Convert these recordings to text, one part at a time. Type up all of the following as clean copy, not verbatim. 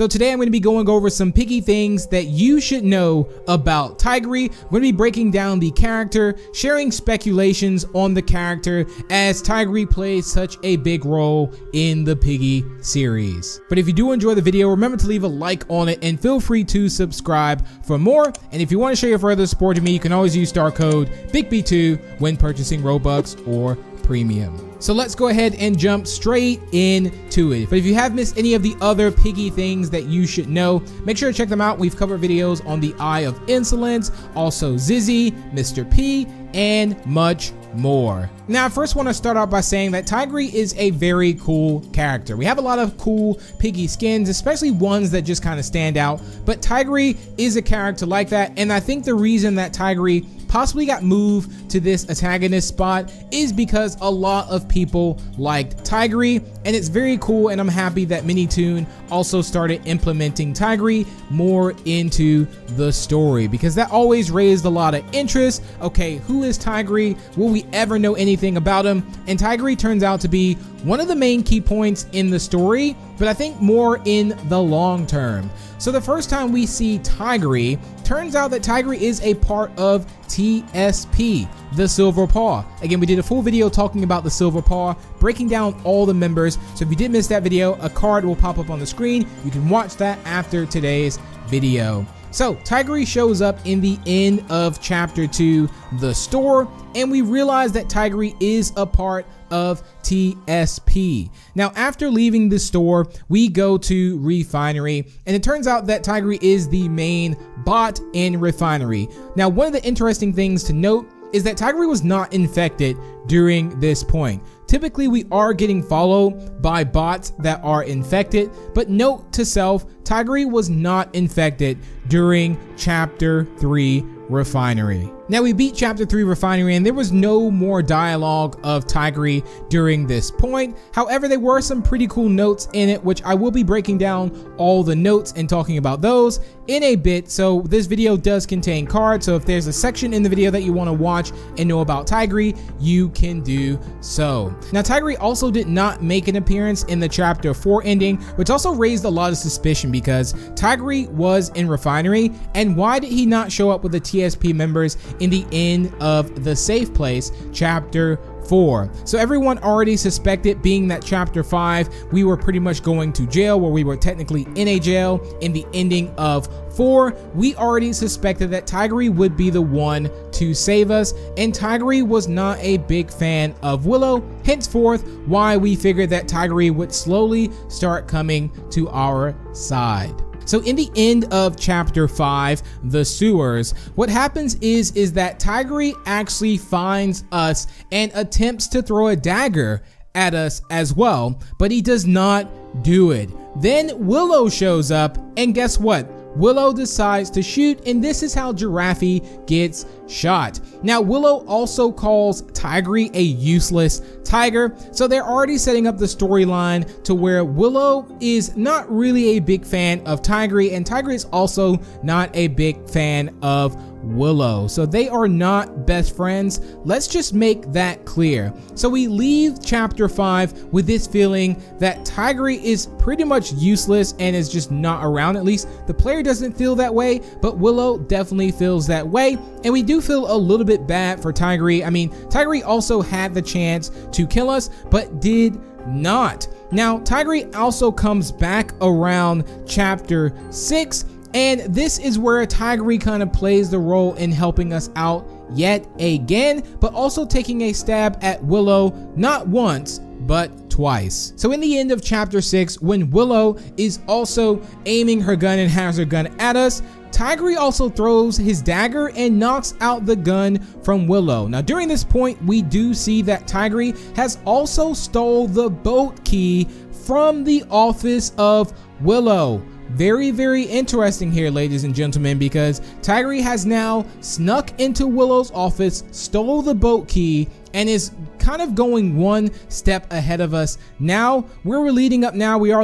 So today I'm going to be going over some Piggy things that you should know about Tigry. We're going to be breaking down the character, sharing speculations on the character as Tigry plays such a big role in the Piggy series. But if you do enjoy the video, remember to leave a like on it and feel free to subscribe for more. And if you want to show your further support to me, you can always use star code BIGB2 when purchasing Robux or Premium. So let's go ahead and jump straight into it. But if you have missed any of the other Piggy things that you should know, make sure to check them out. We've covered videos on the Eye of Insolence, also Zizzy, Mr. P, and much more. Now, I first want to start out by saying that Tigry is a very cool character. We have a lot of cool Piggy skins, especially ones that just kind of stand out, but Tigry is a character like that, and I think the reason that Tigry possibly got moved to this antagonist spot is because a lot of people liked Tigry, and it's very cool, and I'm happy that Minitoon also started implementing Tigry more into the story, because that always raised a lot of interest. Okay, who is Tigry? Will we ever know anything about him? And Tigry turns out to be one of the main key points in the story, but I think more in the long term. So the first time we see Tigry, turns out that Tigry is a part of TSP, the Silver Paw. Again, we did a full video talking about the Silver Paw, breaking down all the members. So if you did miss that video, a card will pop up on the screen. You can watch that after today's video. So Tigry shows up in the end of chapter 2, the store, and we realize that Tigry is a part of TSP. Now, after leaving the store, we go to Refinery, and it turns out that Tigry is the main bot in Refinery. Now, one of the interesting things to note is that Tigry was not infected during this point. Typically, we are getting followed by bots that are infected, but note to self, Tigry was not infected during chapter 3 Refinery. Now, we beat chapter 3 Refinery, and there was no more dialogue of Tigry during this point. However, there were some pretty cool notes in it, which I will be breaking down all the notes and talking about those in a bit. So this video does contain cards, so if there's a section in the video that you want to watch and know about Tigry, you can do so. Now, Tigry also did not make an appearance in the chapter 4 ending, which also raised a lot of suspicion because Tigry was in Refinery, and why did he not show up with the TSP members in the end of the Safe Place chapter 4? So everyone already suspected, being that chapter 5 we were pretty much going to jail, where we were technically in a jail in the ending of 4. We already suspected that Tigry would be the one to save us, and Tigry was not a big fan of Willow, henceforth why we figured that Tigry would slowly start coming to our side. So in the end of chapter 5, the sewers, what happens is that Tigry actually finds us and attempts to throw a dagger at us as well, but he does not do it. Then Willow shows up, and guess what? Willow decides to shoot, and this is how Giraffe gets shot. Now, Willow also calls Tigry a useless tiger, so they're already setting up the storyline to where Willow is not really a big fan of Tigry, and Tigry is also not a big fan of Willow. So they are not best friends. Let's just make that clear. So we leave chapter 5 with this feeling that Tigry is pretty much useless and is just not around. At least the player doesn't feel that way, but Willow definitely feels that way. And we do feel a little bit bad for Tigry. I mean, Tigry also had the chance to kill us, but did not. Now, Tigry also comes back around chapter 6, and this is where Tigry kind of plays the role in helping us out yet again, but also taking a stab at Willow, not once, but twice. So in the end of chapter 6, when Willow is also aiming her gun and has her gun at us, Tigry also throws his dagger and knocks out the gun from Willow. Now, during this point, we do see that Tigry has also stole the boat key from the office of Willow. Very, very interesting here, ladies and gentlemen, because Tigry has now snuck into Willow's office, stole the boat key, and is kind of going one step ahead of us. Now we are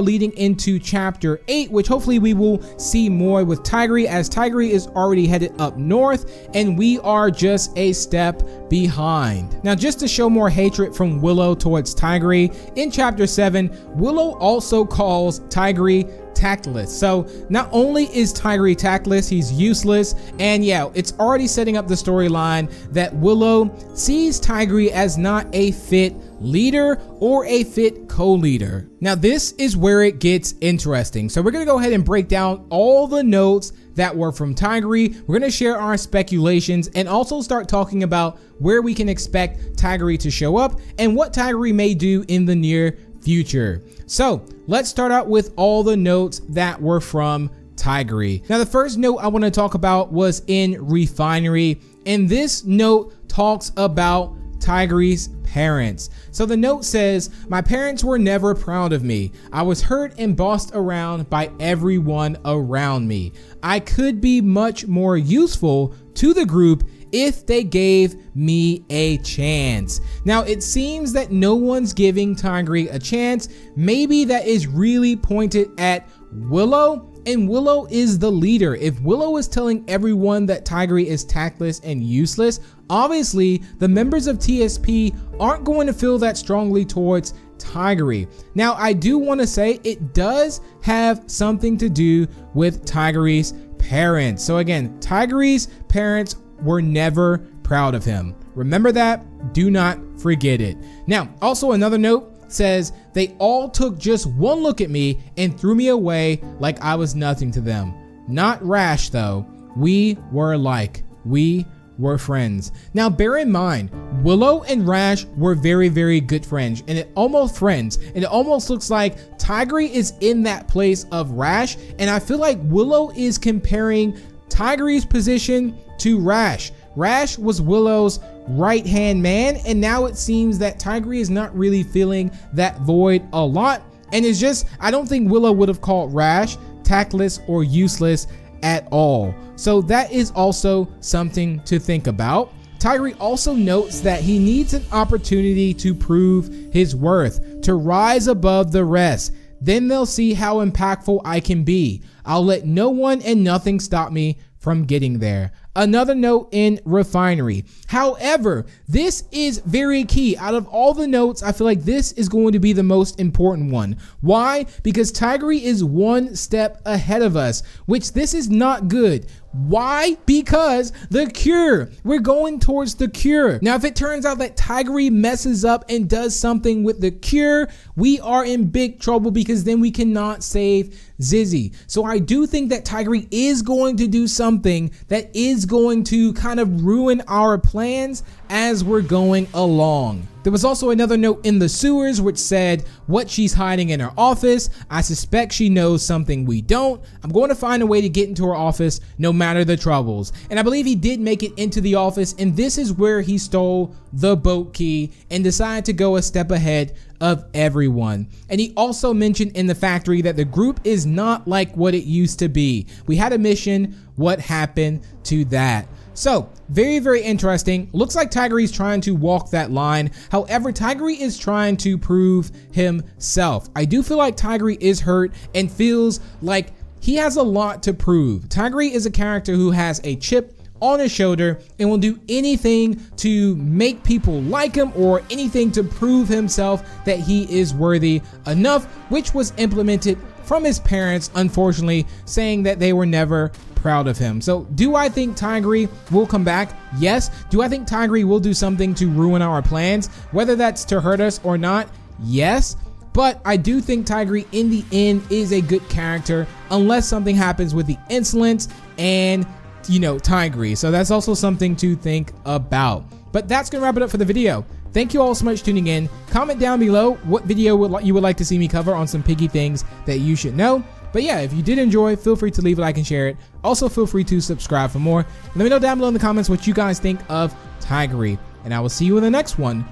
leading into chapter 8, which hopefully we will see more with Tigry, as Tigry is already headed up north and we are just a step behind. Now, just to show more hatred from Willow towards Tigry, in chapter 7, Willow also calls Tigry tactless. So not only is Tigry tactless, he's useless, and yeah, it's already setting up the storyline that Willow sees Tigry as not a fit leader or a fit co-leader. Now this is where it gets interesting. So we're gonna go ahead and break down all the notes that were from Tigry. We're gonna share our speculations and also start talking about where we can expect Tigry to show up and what Tigry may do in the near future. So let's start out with all the notes that were from Tigry. Now the first note I want to talk about was in Refinery, and this note talks about Tigry's parents. So the note says, "My parents were never proud of me. I was hurt and bossed around by everyone around me. I could be much more useful to the group if they gave me a chance." Now it seems that no one's giving Tigry a chance. Maybe that is really pointed at Willow, and Willow is the leader. If Willow is telling everyone that Tigry is tactless and useless, obviously the members of TSP aren't going to feel that strongly towards Tigry. Now I do want to say it does have something to do with Tigry's parents. So again, Tigry's parents were never proud of him. Remember that, do not forget it. Now, also another note says, "They all took just one look at me and threw me away like I was nothing to them." Not Rash though. We were alike. We were friends. Now bear in mind, Willow and Rash were very, very good friends, and it almost looks like Tigry is in that place of Rash, and I feel like Willow is comparing Tigry's position to Rash. Rash was Willow's right-hand man, and now it seems that Tigry is not really feeling that void a lot, and it's just, I don't think Willow would have called Rash tactless or useless at all. So that is also something to think about. Tigry also notes that he needs an opportunity to prove his worth, to rise above the rest. Then they'll see how impactful I can be. I'll let no one and nothing stop me from getting there. Another note in Refinery. However, this is very key. Out of all the notes, I feel like this is going to be the most important one. Why? Because Tigry is one step ahead of us, which this is not good. Why? Because the cure. We're going towards the cure. Now, if it turns out that Tigry messes up and does something with the cure, we are in big trouble, because then we cannot save Zizzy. So I do think that Tigry is going to do something that is going to kind of ruin our plans as we're going along. There was also another note in the sewers which said, "What she's hiding in her office. I suspect she knows something we don't. I'm going to find a way to get into her office no matter the troubles." And I believe he did make it into the office, and this is where he stole the boat key and decided to go a step ahead of everyone. And he also mentioned in the factory that the group is not like what it used to be. We had a mission. What happened to that? So very, very interesting. Looks like Tigry's trying to walk that line. However, Tigry is trying to prove himself. I do feel like Tigry is hurt and feels like he has a lot to prove. Tigry is a character who has a chip on his shoulder and will do anything to make people like him or anything to prove himself that he is worthy enough, which was implemented from his parents, unfortunately, saying that they were never proud of him. So do I think Tigry will come back? Yes. Do I think Tigry will do something to ruin our plans, whether that's to hurt us or not? Yes. But I do think Tigry in the end is a good character, unless something happens with the insolence and, you know, Tigry. So that's also something to think about. But that's gonna wrap it up for the video. Thank you all so much for tuning in. Comment down below what video you would like to see me cover on some Piggy things that you should know. But yeah, if you did enjoy, feel free to leave a like and share it. Also, feel free to subscribe for more. Let me know down below in the comments what you guys think of Tigry, and I will see you in the next one.